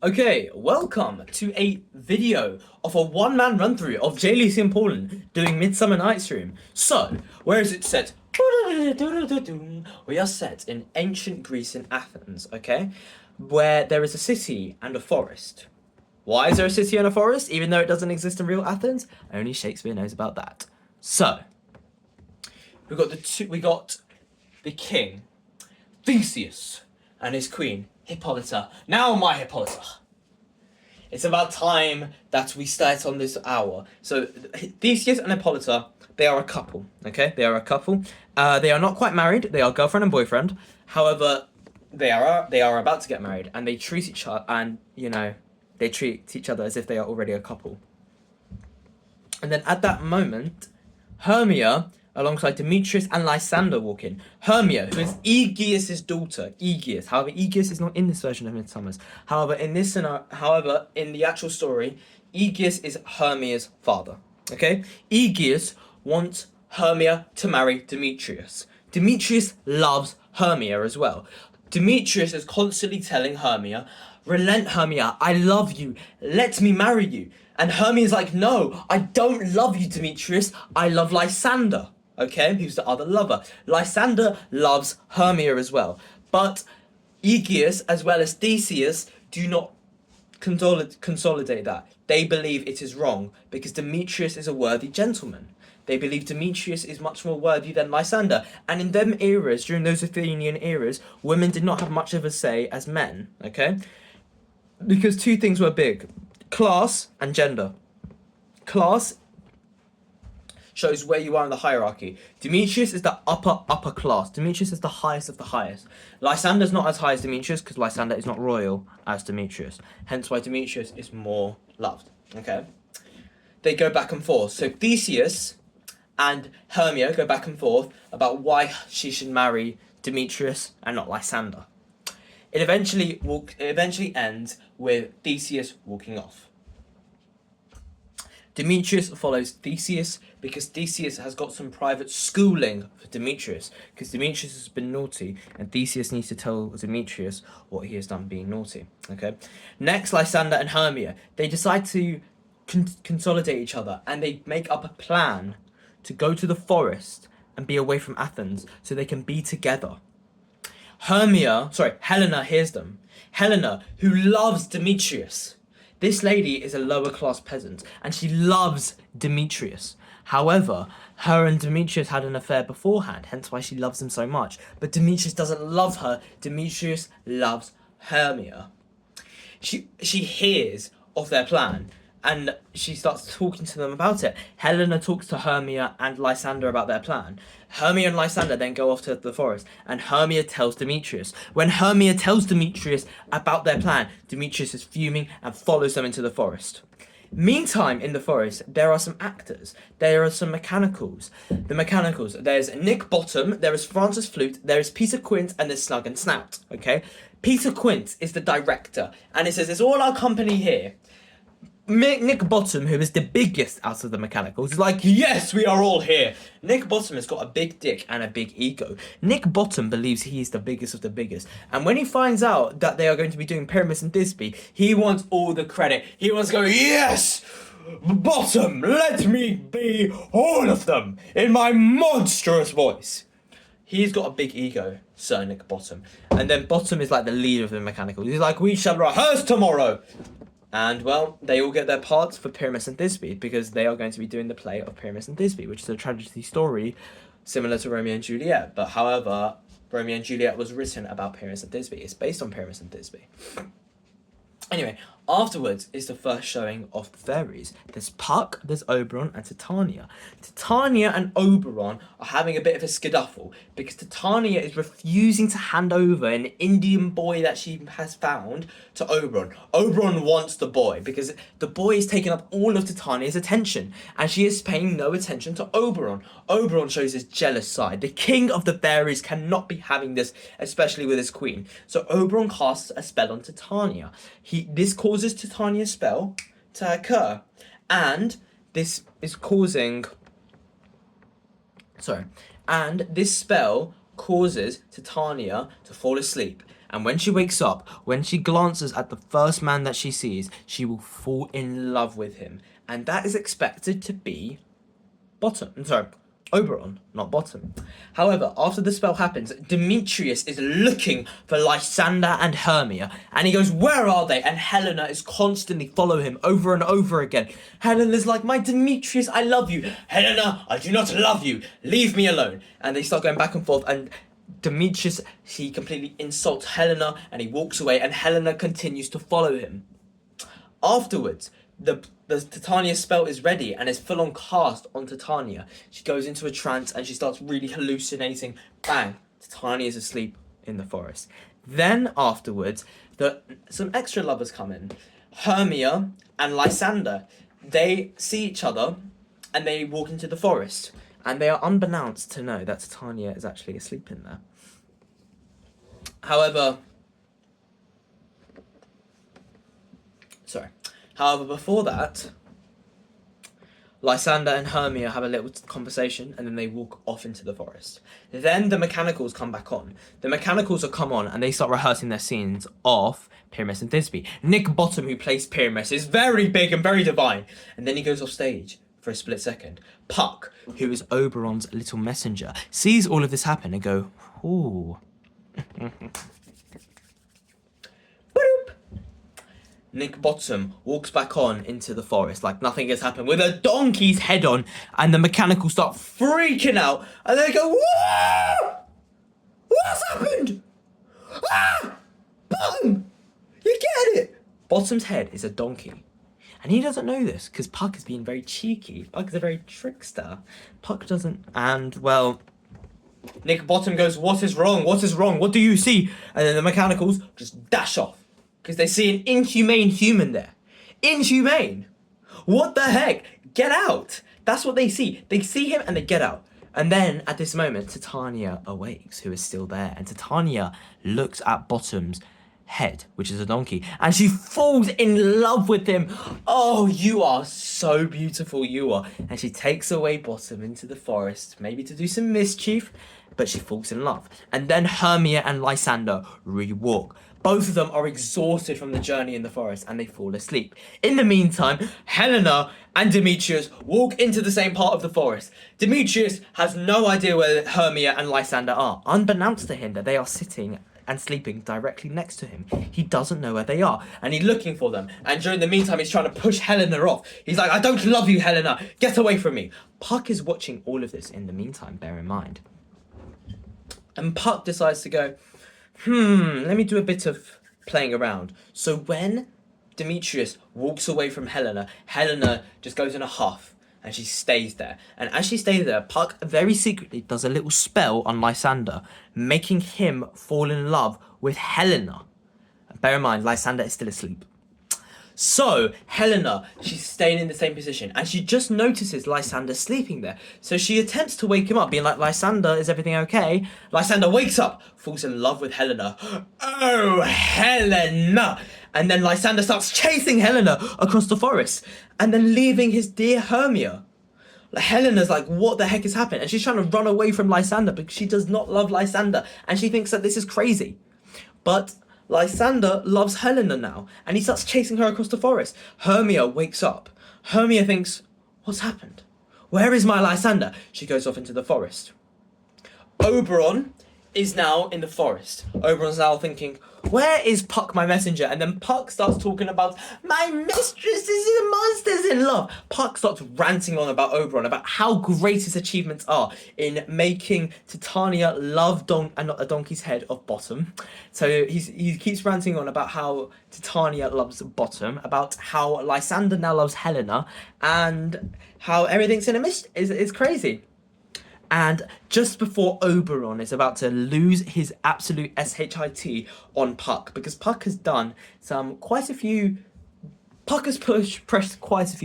Okay, welcome to a video of a one-man run-through of J. in Poland doing Midsummer Night's Dream. So, where is it set? We are set in ancient Greece in Athens, okay? Where there is a city and a forest. Why is there a city and a forest, even though it doesn't exist in real Athens? Only Shakespeare knows about that. So, we got the king, Theseus, and his queen, Hippolyta. Now, my Hippolyta. It's about time that we start on this hour. So, Theseus and Hippolyta, they are a couple, okay? They are a couple. They are not quite married. They are girlfriend and boyfriend. However, they are about to get married, and they treat each other, and, they treat each other as if they are already a couple. And then at that moment, Hermia, alongside Demetrius and Lysander, walk in. Hermia, who is Aegeus' daughter, Aegeus. However, Aegeus is not in this version of Midsummers. However, in the actual story, Aegeus is Hermia's father. Okay? Aegeus wants Hermia to marry Demetrius. Demetrius loves Hermia as well. Demetrius is constantly telling Hermia, "Relent, Hermia, I love you. Let me marry you." And Hermia's like, "No, I don't love you, Demetrius. I love Lysander." Okay, who's the other lover? Lysander loves Hermia as well. But Aegeus, as well as Theseus, do not consolidate that. They believe it is wrong because Demetrius is a worthy gentleman. They believe Demetrius is much more worthy than Lysander. And in them eras, during those Athenian eras, women did not have much of a say as men, okay? Because two things were big: class and gender. Class shows where you are in the hierarchy. Demetrius is the upper class. Demetrius is the highest of the highest. Lysander's not as high as Demetrius because Lysander is not royal as Demetrius. Hence why Demetrius is more loved. Okay? They go back and forth. So Theseus and Hermia go back and forth about why she should marry Demetrius and not Lysander. It eventually ends with Theseus walking off. Demetrius follows Theseus because Theseus has got some private schooling for Demetrius, because Demetrius has been naughty and Theseus needs to tell Demetrius what he has done being naughty. Okay. Next, Lysander and Hermia, they decide to consolidate each other, and they make up a plan to go to the forest and be away from Athens so they can be together. Helena hears them. Helena, who loves Demetrius. This lady is a lower class peasant, and she loves Demetrius. However, her and Demetrius had an affair beforehand, hence why she loves him so much. But Demetrius doesn't love her. Demetrius loves Hermia. She hears of their plan, and she starts talking to them about it. Helena talks to Hermia and Lysander about their plan. Hermia and Lysander then go off to the forest, and Hermia tells Demetrius. When Hermia tells Demetrius about their plan, Demetrius is fuming and follows them into the forest. Meantime, in the forest, there are some actors. There are some mechanicals. The mechanicals, there's Nick Bottom, there is Francis Flute, there is Peter Quint, and there's Snug and Snout, okay? Peter Quint is the director, and it says, "It's all our company here." Nick Bottom, who is the biggest out of the mechanicals, is like, "Yes, we are all here." Nick Bottom has got a big dick and a big ego. Nick Bottom believes he is the biggest of the biggest. And when he finds out that they are going to be doing Pyramus and Thisbe, he wants all the credit. He wants to go, "Yes, Bottom, let me be all of them in my monstrous voice." He's got a big ego, Sir Nick Bottom. And then Bottom is like the leader of the mechanicals. He's like, "We shall rehearse tomorrow." And, well, they all get their parts for Pyramus and Thisbe because they are going to be doing the play of Pyramus and Thisbe, which is a tragedy story similar to Romeo and Juliet. But, however, Romeo and Juliet was written about Pyramus and Thisbe. It's based on Pyramus and Thisbe. Anyway, afterwards is the first showing of the fairies. There's Puck, there's Oberon, and Titania. Titania and Oberon are having a bit of a skedaddle because Titania is refusing to hand over an Indian boy that she has found to Oberon. Oberon wants the boy because the boy is taking up all of Titania's attention, and she is paying no attention to Oberon. Oberon shows his jealous side. The king of the fairies cannot be having this, especially with his queen. So Oberon casts a spell on Titania. This causes Titania's spell to occur, and this spell causes Titania to fall asleep. And when she wakes up, when she glances at the first man that she sees, she will fall in love with him. And that is expected to be Oberon, not Bottom. However, after the spell happens, Demetrius is looking for Lysander and Hermia, and he goes, where are they? And Helena is constantly following him over and over again. Helena's like, my Demetrius, I love you. Helena, I do not love you. Leave me alone. And they start going back and forth, and Demetrius, he completely insults Helena, and he walks away, and Helena continues to follow him. Afterwards, the Titania spell is ready and is full on cast on Titania. She goes into a trance and she starts really hallucinating. Bang! Titania is asleep in the forest. Then afterwards, some extra lovers come in. Hermia and Lysander, they see each other and they walk into the forest. And they are unbeknownst to know that Titania is actually asleep in there. However, before that, Lysander and Hermia have a little conversation and then they walk off into the forest. Then the mechanicals come back on. The mechanicals will come on and they start rehearsing their scenes of Pyramus and Thisbe. Nick Bottom, who plays Pyramus, is very big and very divine. And then he goes off stage for a split second. Puck, who is Oberon's little messenger, sees all of this happen and go, ooh. Nick Bottom walks back on into the forest like nothing has happened with a donkey's head on, and the mechanicals start freaking out and they go, whoa! What's happened? Ah! Bottom! You get it? Bottom's head is a donkey. And he doesn't know this because Puck is being very cheeky. Puck is a very trickster. Puck doesn't, and well, Nick Bottom goes, what is wrong? What is wrong? What do you see? And then the mechanicals just dash off. Because they see an inhumane human there. Inhumane! What the heck? Get out! That's what they see. They see him and they get out. And then, at this moment, Titania awakes, who is still there. And Titania looks at Bottom's head, which is a donkey, and she falls in love with him. Oh, you are so beautiful, you are. And she takes away Bottom into the forest, maybe to do some mischief, but she falls in love. And then Hermia and Lysander rewalk. Both of them are exhausted from the journey in the forest and they fall asleep. In the meantime, Helena and Demetrius walk into the same part of the forest. Demetrius has no idea where Hermia and Lysander are, unbeknownst to him that they are sitting and sleeping directly next to him. He doesn't know where they are and he's looking for them. And during the meantime, he's trying to push Helena off. He's like, I don't love you, Helena. Get away from me. Puck is watching all of this in the meantime, bear in mind. And Puck decides to go, let me do a bit of playing around. So when Demetrius walks away from Helena, Helena just goes in a huff and she stays there. And as she stays there, Puck very secretly does a little spell on Lysander, making him fall in love with Helena. Bear in mind, Lysander is still asleep. So, Helena, she's staying in the same position, and she just notices Lysander sleeping there. So she attempts to wake him up, being like, Lysander, is everything okay? Lysander wakes up, falls in love with Helena. Oh, Helena! And then Lysander starts chasing Helena across the forest, and then leaving his dear Hermia. Helena's like, what the heck is happening? And she's trying to run away from Lysander because she does not love Lysander, and she thinks that this is crazy. But Lysander loves Helena now, and he starts chasing her across the forest. Hermia wakes up. Hermia thinks, what's happened? Where is my Lysander? She goes off into the forest. Oberon is now in the forest. Oberon's now thinking, where is Puck, my messenger? And then Puck starts talking about, my mistress is in monsters in love. Puck starts ranting on about Oberon, about how great his achievements are in making Titania love and not a donkey's head of Bottom. So he keeps ranting on about how Titania loves Bottom, about how Lysander now loves Helena, and how everything's in a is crazy. And just before Oberon is about to lose his absolute shit on Puck, because Puck has pressed quite a few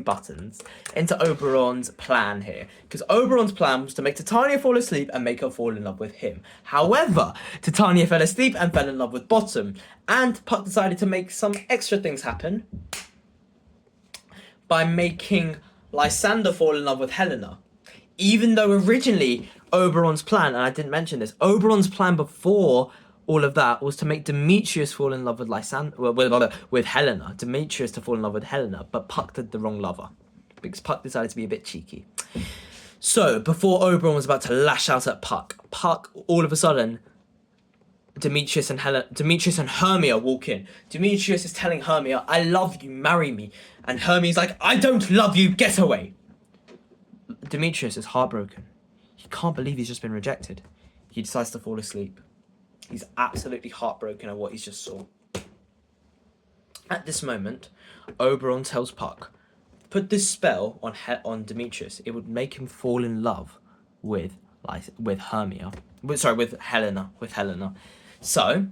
buttons into Oberon's plan here. Because Oberon's plan was to make Titania fall asleep and make her fall in love with him. However, Titania fell asleep and fell in love with Bottom. And Puck decided to make some extra things happen by making Lysander fall in love with Helena. Even though originally Oberon's plan, and I didn't mention this, Oberon's plan before all of that was to make Demetrius fall in love with with Helena. Demetrius to fall in love with Helena, but Puck did the wrong lover because Puck decided to be a bit cheeky. So before Oberon was about to lash out at Puck, all of a sudden, Demetrius and Hermia walk in. Demetrius is telling Hermia, "I love you, marry me," and Hermia's like, "I don't love you, get away." Demetrius is heartbroken. He can't believe he's just been rejected. He decides to fall asleep. He's absolutely heartbroken at what he's just saw. At this moment, Oberon tells Puck, put this spell on Demetrius. It would make him fall in love with Helena. So,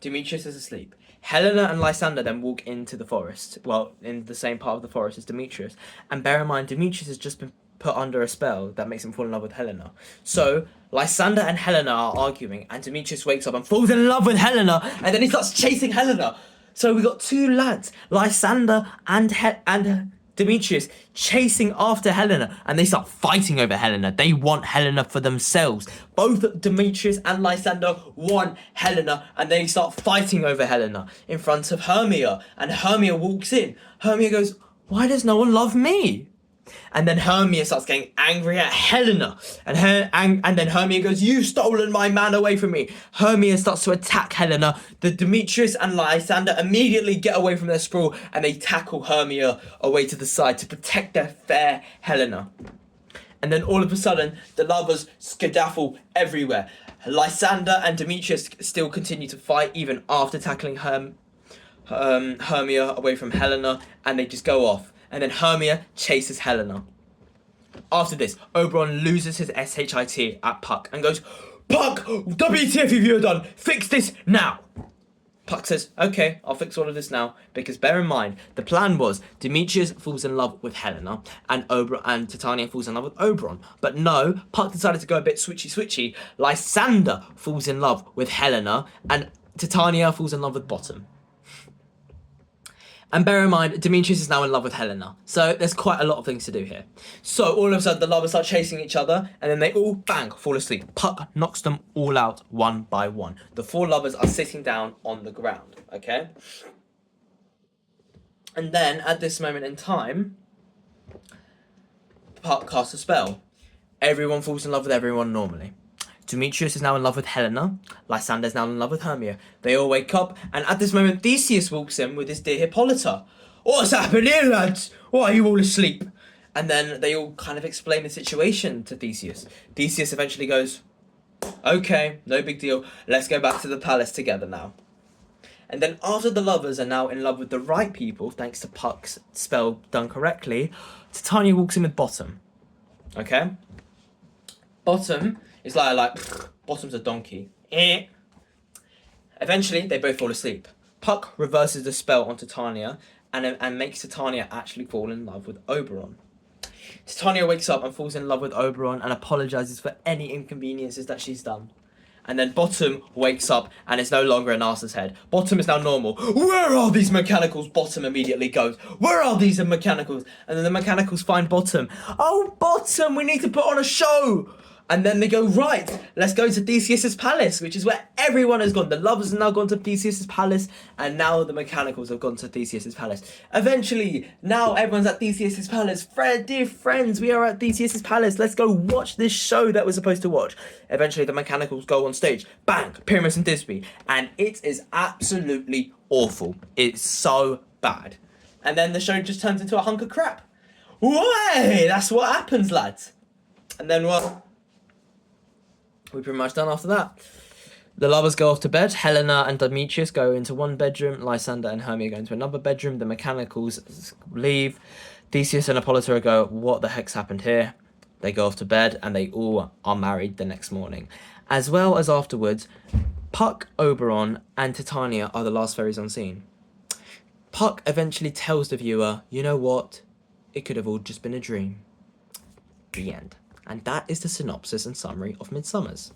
Demetrius is asleep. Helena and Lysander then walk into the forest. Well, in the same part of the forest as Demetrius. And bear in mind, Demetrius has just been put under a spell that makes him fall in love with Helena. So, Lysander and Helena are arguing, and Demetrius wakes up and falls in love with Helena, and then he starts chasing Helena. So we got two lads, Lysander and Demetrius, chasing after Helena, and they start fighting over Helena. They want Helena for themselves. Both Demetrius and Lysander want Helena, and they start fighting over Helena in front of Hermia. And Hermia walks in. Hermia goes, "Why does no one love me?" And then Hermia starts getting angry at Helena. And then Hermia goes, "You've stolen my man away from me." Hermia starts to attack Helena. The Demetrius and Lysander immediately get away from their sprawl, and they tackle Hermia away to the side to protect their fair Helena. And then all of a sudden, the lovers skedaddle everywhere. Lysander and Demetrius still continue to fight even after tackling Hermia away from Helena, and they just go off. And then Hermia chases Helena. After this, Oberon loses his SHIT at Puck and goes, "Puck, WTF have you done? Fix this now." Puck says, "Okay, I'll fix all of this now." Because bear in mind, the plan was Demetrius falls in love with Helena and Titania falls in love with Oberon. But no, Puck decided to go a bit switchy. Lysander falls in love with Helena and Titania falls in love with Bottom. And bear in mind, Demetrius is now in love with Helena. So there's quite a lot of things to do here. So all of a sudden, the lovers start chasing each other, and then they all, bang, fall asleep. Puck knocks them all out one by one. The four lovers are sitting down on the ground, okay? And then, at this moment in time, Puck casts a spell. Everyone falls in love with everyone normally. Demetrius is now in love with Helena. Lysander is now in love with Hermia. They all wake up, and at this moment, Theseus walks in with his dear Hippolyta. "What's happened here, lads? Why are you all asleep?" And then they all kind of explain the situation to Theseus. Theseus eventually goes, "Okay, no big deal. Let's go back to the palace together now." And then after the lovers are now in love with the right people, thanks to Puck's spell done correctly, Titania walks in with Bottom. Okay? Bottom is like Bottom's a donkey. Eventually, they both fall asleep. Puck reverses the spell on Titania and makes Titania actually fall in love with Oberon. Titania wakes up and falls in love with Oberon and apologizes for any inconveniences that she's done. And then Bottom wakes up and is no longer an arse's head. Bottom is now normal. "Where are these mechanicals?" Bottom immediately goes. "Where are these mechanicals?" And then the mechanicals find Bottom. "Oh, Bottom, we need to put on a show." And then they go, "Right, let's go to Theseus' palace," which is where everyone has gone. The lovers have now gone to Theseus' palace, and now the mechanicals have gone to Theseus' palace. Eventually, now everyone's at Theseus' palace. Dear friends, we are at Theseus' palace. Let's go watch this show that we're supposed to watch. Eventually, the mechanicals go on stage. Bang, Pyramus and Thisbe. And it is absolutely awful. It's so bad. And then the show just turns into a hunk of crap. Way, that's what happens, lads. And then what? We're pretty much done after that. The lovers go off to bed. Helena and Demetrius go into one bedroom. Lysander and Hermia go into another bedroom. The mechanicals leave. Theseus and Hippolyta go, "What the heck's happened here?" They go off to bed and they all are married the next morning. As well as afterwards, Puck, Oberon and Titania are the last fairies on scene. Puck eventually tells the viewer, "You know what? It could have all just been a dream." The end. And that is the synopsis and summary of MIDSUMMERS.